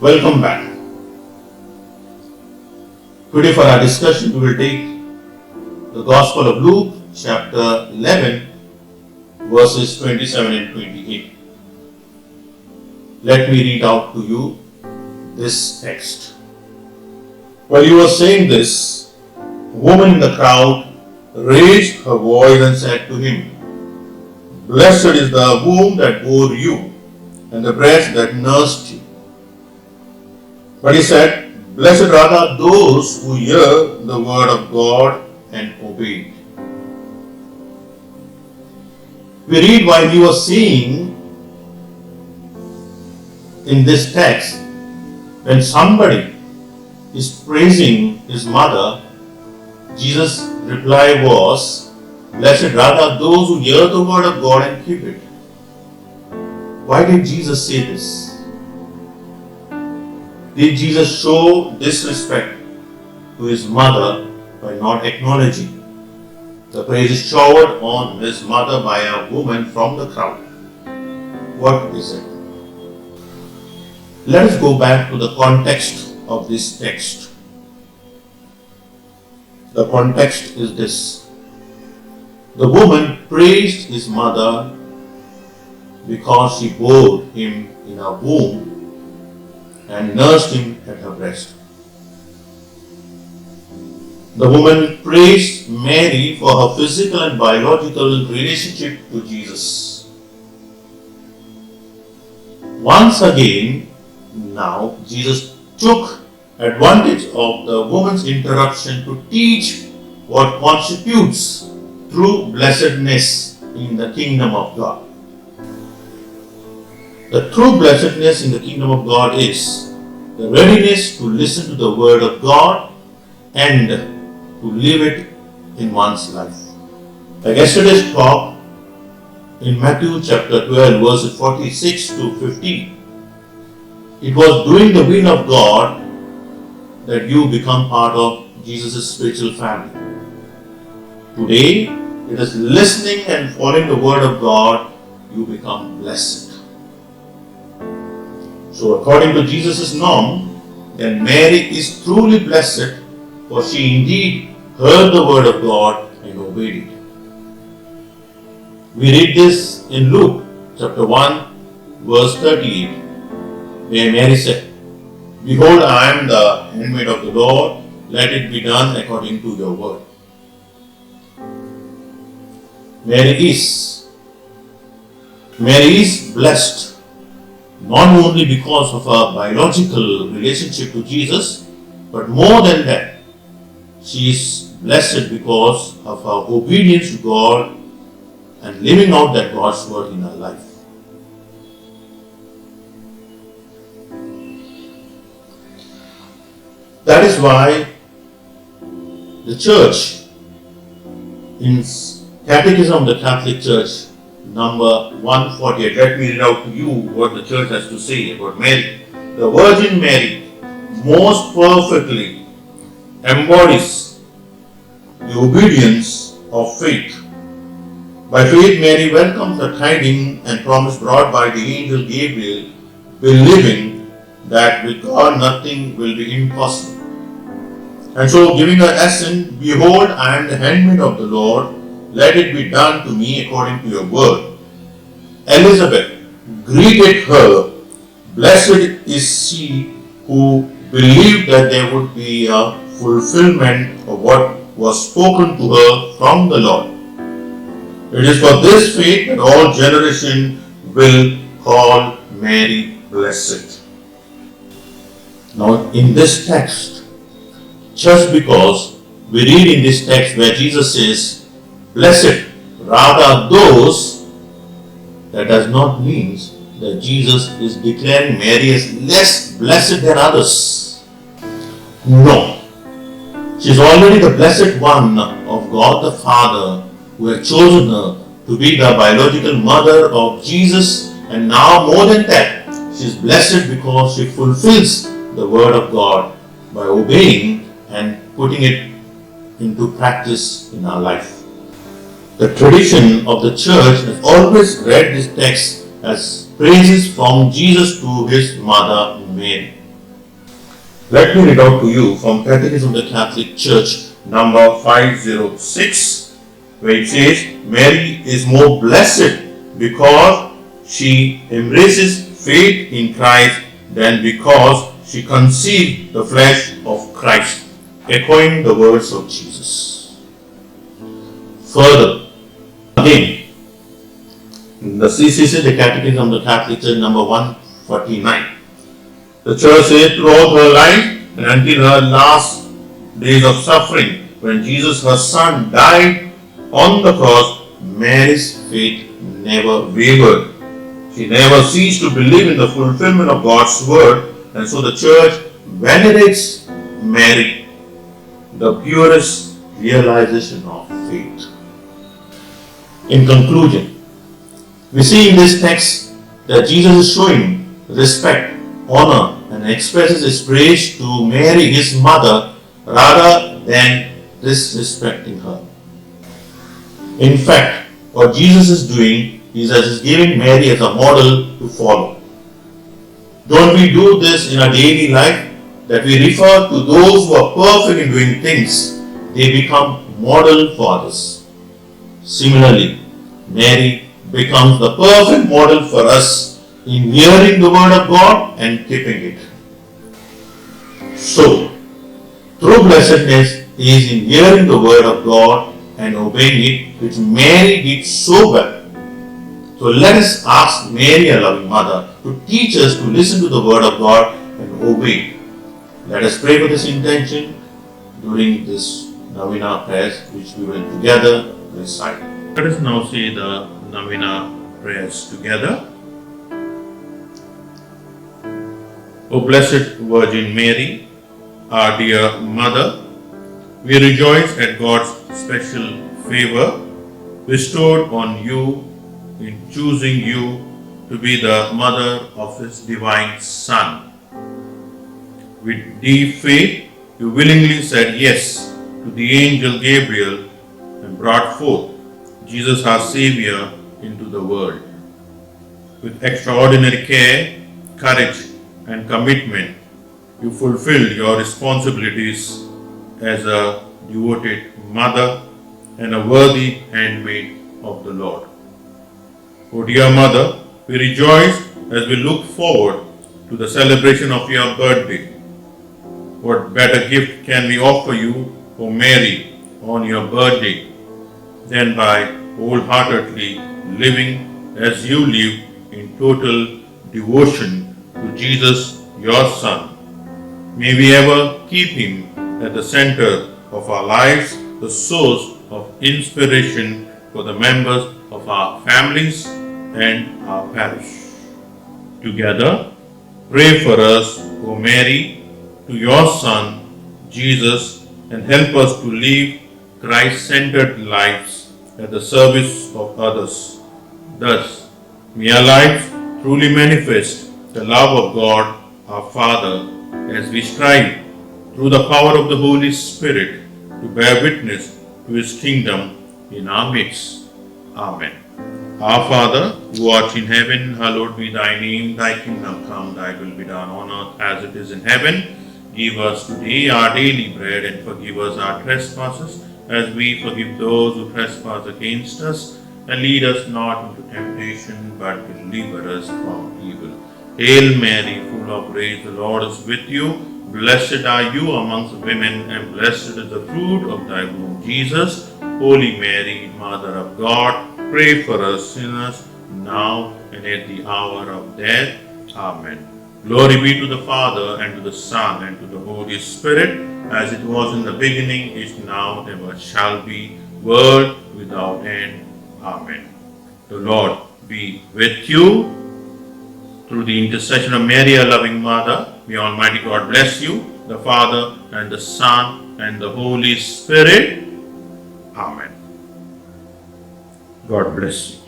Welcome back. Today for our discussion we will take the Gospel of Luke chapter 11 verses 27 and 28. Let me read out to you this text. While he was saying this, a woman in the crowd raised her voice and said to him, "Blessed is the womb that bore you and the breast that nursed you." But he said, "Blessed rather those who hear the word of God and obey it." We read while he was saying in this text, when somebody is praising his mother, Jesus' reply was, "Blessed rather those who hear the word of God and keep it." Why did Jesus say this? Did Jesus show disrespect to his mother by not acknowledging the praises showered on his mother by a woman from the crowd? What is it? Let us go back to the context of this text. The context is this. The woman praised his mother because she bore him in her womb and nursed him at her breast. The woman praised Mary for her physical and biological relationship to Jesus. Once again, now Jesus took advantage of the woman's interruption to teach what constitutes true blessedness in the kingdom of God. The true blessedness in the kingdom of God is the readiness to listen to the word of God and to live it in one's life. Like yesterday's talk in Matthew chapter 12 verses 46 to 50, it was doing the will of God that you become part of Jesus' spiritual family. Today, it is listening and following the word of God, you become blessed. So according to Jesus' norm, then Mary is truly blessed, for she indeed heard the word of God and obeyed it. We read this in Luke chapter 1 verse 38, where Mary said, "Behold, I am the handmaid of the Lord, let it be done according to your word." Mary is blessed not only because of her biological relationship to Jesus, but more than that, she is blessed because of her obedience to God and living out that God's word in her life. That is why the church, in Catechism of the Catholic Church, number 148, let me read out to you what the church has to say about Mary. The Virgin Mary most perfectly embodies the obedience of faith. By faith, Mary welcomes the tidings and promise brought by the angel Gabriel, believing that with God nothing will be impossible. And so, giving her assent, "Behold, I am the handmaid of the Lord, let it be done to me according to your word." Elizabeth greeted her, "Blessed is she who believed that there would be a fulfillment of what was spoken to her from the Lord. It is for this faith that all generations will call Mary blessed." Now in this text, just because we read in this text where Jesus says, "Blessed rather those," that does not mean that Jesus is declaring Mary as less blessed than others. No. She is already the blessed one of God the Father, who has chosen her to be the biological mother of Jesus, and now more than that, she is blessed because she fulfills the word of God by obeying and putting it into practice in our life. The tradition of the church has always read this text as praises from Jesus to his mother Mary. Let me read out to you from Catechism of the Catholic Church, number 506, where it says, Mary is more blessed because she embraces faith in Christ than because she conceived the flesh of Christ, echoing the words of Jesus. Further, again, the CCC, the Catechism of the Catholic Church, number 149. The Church says throughout her life and until her last days of suffering, when Jesus, her Son, died on the cross, Mary's faith never wavered. She never ceased to believe in the fulfillment of God's word, and so the Church venerates Mary, the purest realization of faith. In conclusion, we see in this text that Jesus is showing respect, honor, and expresses his praise to Mary, his mother, rather than disrespecting her. In fact, what Jesus is doing is that he's giving Mary as a model to follow. Don't we do this in our daily life? That we refer to those who are perfect in doing things, they become model for others. Similarly, Mary becomes the perfect model for us in hearing the word of God and keeping it. So, true blessedness is in hearing the word of God and obeying it, which Mary did so well. So let us ask Mary, a loving mother, to teach us to listen to the word of God and obey it. Let us pray for this intention during this Novena prayers which we will together recite. Let us now say the Novena prayers together. O Blessed Virgin Mary, our dear Mother, we rejoice at God's special favor bestowed on you in choosing you to be the mother of His divine Son. With deep faith, you willingly said yes to the angel Gabriel and brought forth Jesus our Savior into the world. With extraordinary care, courage, and commitment, you fulfilled your responsibilities as a devoted mother and a worthy handmaid of the Lord. O dear Mother, we rejoice as we look forward to the celebration of your birthday. What better gift can we offer you, O Mary, on your birthday than by wholeheartedly living as you live in total devotion to Jesus, your Son. May we ever keep Him at the center of our lives, the source of inspiration for the members of our families and our parish. Together, pray for us, O Mary, to your Son, Jesus, and help us to live Christ-centered lives at the service of others. Thus, may our lives truly manifest the love of God, our Father, as we strive through the power of the Holy Spirit to bear witness to His kingdom in our midst. Amen. Our Father, who art in heaven, hallowed be thy name. Thy kingdom come, thy will be done on earth as it is in heaven. Give us today our daily bread and forgive us our trespasses as we forgive those who trespass against us. And lead us not into temptation, but deliver us from evil. Hail Mary, full of grace, the Lord is with you. Blessed are you amongst women, and blessed is the fruit of thy womb, Jesus. Holy Mary, Mother of God, pray for us sinners, now and at the hour of death. Amen. Glory be to the Father, and to the Son, and to the Holy Spirit, as it was in the beginning, is now, and ever shall be, world without end. Amen. The Lord be with you. Through the intercession of Mary, our loving Mother, may Almighty God bless you, the Father, and the Son, and the Holy Spirit. Amen. God bless you.